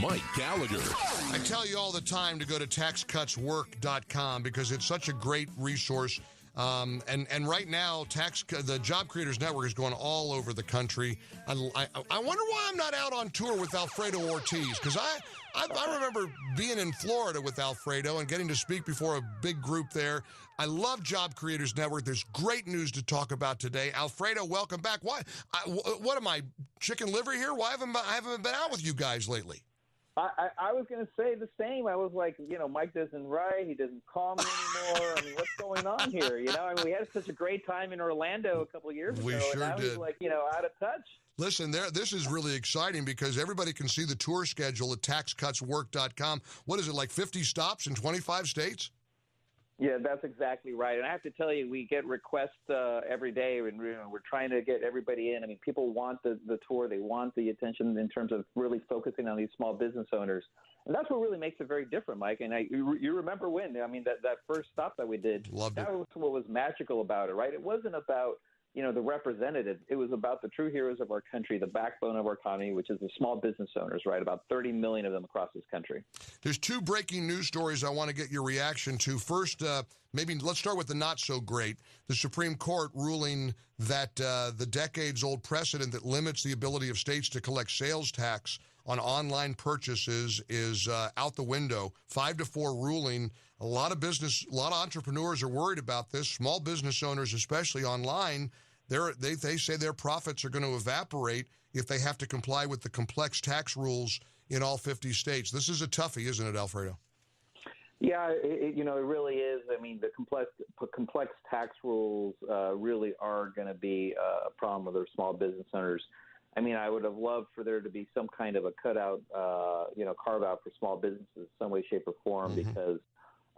Mike Gallagher. I tell you all the time to go to taxcutswork.com because it's such a great resource. And right now, the Job Creators Network is going all over the country. I wonder why I'm not out on tour with Alfredo Ortiz, because I remember being in Florida with Alfredo and getting to speak before a big group there. I love Job Creators Network. There's great news to talk about today. Alfredo, welcome back. Why? What am I, chicken liver here? Why haven't I been out with you guys lately? I was going to say the same. I was like, Mike doesn't write. He doesn't call me anymore. I mean, what's going on here? We had such a great time in Orlando a couple of years ago. We sure and I did. was out of touch. Listen, this is really exciting because everybody can see the tour schedule at taxcutswork.com. What is it, like 50 stops in 25 states? Yeah, that's exactly right. And I have to tell you, we get requests every day, and we're trying to get everybody in. I mean, people want the tour. They want the attention in terms of really focusing on these small business owners. And that's what really makes it very different, Mike. And you remember when? I mean, that first stop that we did, Loved it. That was what was magical about it, right? It wasn't about the representatives. It was about the true heroes of our country, the backbone of our economy, which is the small business owners, right? About 30 million of them across this country. There's two breaking news stories I want to get your reaction to. First, maybe let's start with the not so great. The Supreme Court ruling that the decades-old precedent that limits the ability of states to collect sales tax on online purchases is out the window. 5-4 ruling. A lot of entrepreneurs are worried about this. Small business owners, especially online, they say their profits are going to evaporate if they have to comply with the complex tax rules in all 50 states. This is a toughie, isn't it, Alfredo? Yeah, it really is. I mean, the complex tax rules really are going to be a problem with our small business owners. I mean, I would have loved for there to be some kind of a cutout, carve out for small businesses in some way, shape, or form, because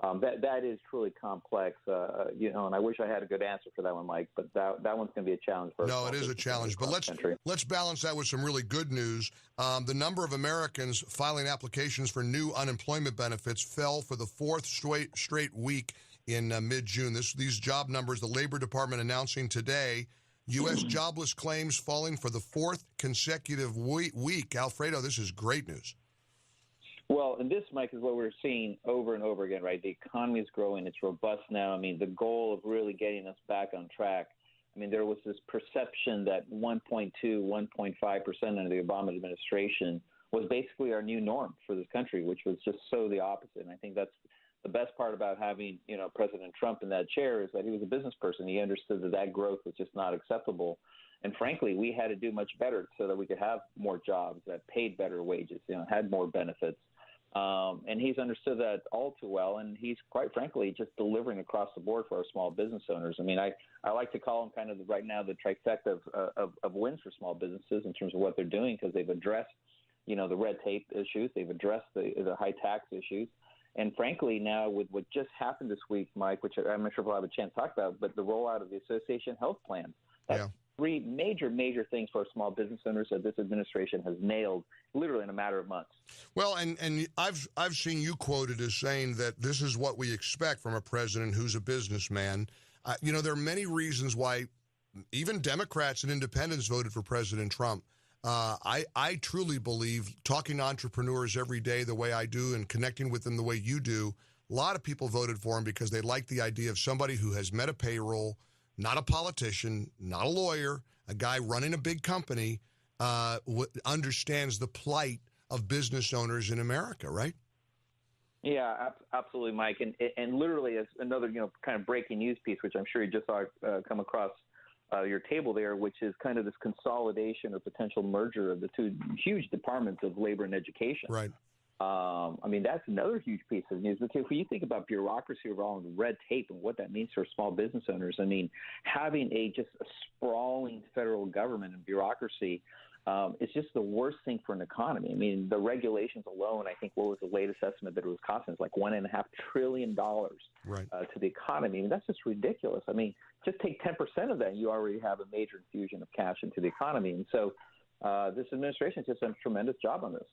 that is truly complex, and I wish I had a good answer for that one, Mike, but that one's going to be a challenge for us. No, it is a challenge, but let's balance that with some really good news. The number of Americans filing applications for new unemployment benefits fell for the fourth straight week in mid-June. These job numbers, the Labor Department announcing today, U.S. jobless claims falling for the fourth consecutive week. Alfredo, this is great news. Well, and this, Mike, is what we're seeing over and over again, right? The economy is growing. It's robust now. I mean, the goal of really getting us back on track. I mean, there was this perception that 1.2, 1.5% under the Obama administration was basically our new norm for this country, which was just so the opposite. And I think that's the best part about having, President Trump in that chair is that he was a business person. He understood that growth was just not acceptable. And frankly, we had to do much better so that we could have more jobs that paid better wages, had more benefits. And he's understood that all too well, and he's quite frankly just delivering across the board for our small business owners. I mean, I like to call him kind of right now the trifecta of wins for small businesses in terms of what they're doing, because they've addressed, the red tape issues, they've addressed the high tax issues, and frankly now with what just happened this week, Mike, which I'm not sure if we'll have a chance to talk about, but the rollout of the association health plan. That's three major things for our small business owners that this administration has nailed literally in a matter of months. Well, and I've seen you quoted as saying that this is what we expect from a president who's a businessman. There are many reasons why even Democrats and independents voted for President Trump. I truly believe, talking to entrepreneurs every day the way I do and connecting with them the way you do, a lot of people voted for him because they like the idea of somebody who has met a payroll, not a politician, not a lawyer, a guy running a big company, understands the plight of business owners in America, right? Yeah, absolutely, Mike. And literally, as another kind of breaking news piece, which I'm sure you just saw come across your table there, which is kind of this consolidation or potential merger of the two huge departments of labor and education. Right. I mean, that's another huge piece of news. Because when you think about bureaucracy overall and red tape and what that means for small business owners, I mean, having just a sprawling federal government and bureaucracy is just the worst thing for an economy. I mean, the regulations alone, I think, what was the latest estimate that it was costing? It's like $1.5 trillion right. To the economy. I mean, that's just ridiculous. I mean, just take 10% of that, and you already have a major infusion of cash into the economy. And so this administration has just done a tremendous job on this.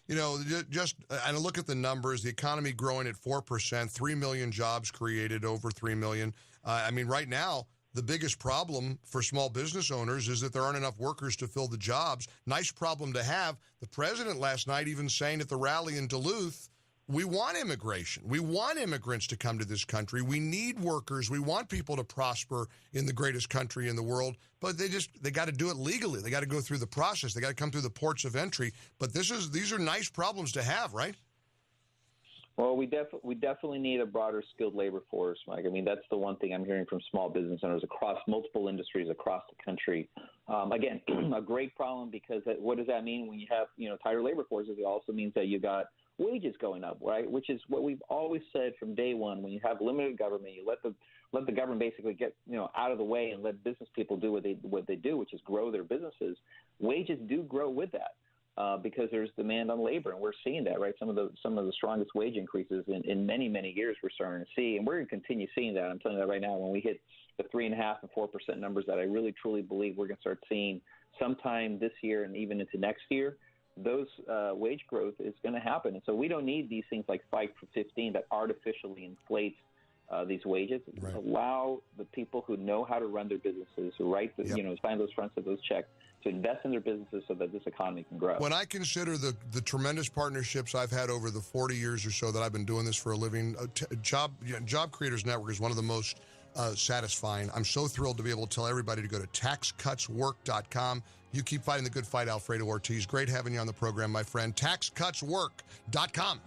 I look at the numbers, the economy growing at 4%, 3 million jobs created, over 3 million. I mean, right now, the biggest problem for small business owners is that there aren't enough workers to fill the jobs. Nice problem to have. The president last night even saying at the rally in Duluth, we want immigration. We want immigrants to come to this country. We need workers. We want people to prosper in the greatest country in the world. But they got to do it legally. They got to go through the process. They got to come through the ports of entry. But these are nice problems to have, right? Well, we definitely need a broader skilled labor force, Mike. I mean, that's the one thing I'm hearing from small business owners across multiple industries across the country. Again, a great problem, because what does that mean when you have tighter labor forces? It also means that you got wages going up, right? Which is what we've always said from day one. When you have limited government, you let the government basically get out of the way and let business people do what they do, which is grow their businesses. Wages do grow with that. Because there's demand on labor, and we're seeing that, right? Some of the strongest wage increases in many, many years we're starting to see, and we're going to continue seeing that. I'm telling you that right now. When we hit the 3.5% and 4% numbers that I really truly believe we're going to start seeing sometime this year and even into next year, those wage growth is going to happen. And so we don't need these things like Fight for 15 that artificially inflates these wages. Right. Allow the people who know how to run their businesses, who sign those fronts of those checks, to invest in their businesses so that this economy can grow. When I consider the tremendous partnerships I've had over the 40 years or so that I've been doing this for a living, Job Creators Network is one of the most satisfying. I'm so thrilled to be able to tell everybody to go to taxcutswork.com. You keep fighting the good fight, Alfredo Ortiz. Great having you on the program, my friend. Taxcutswork.com.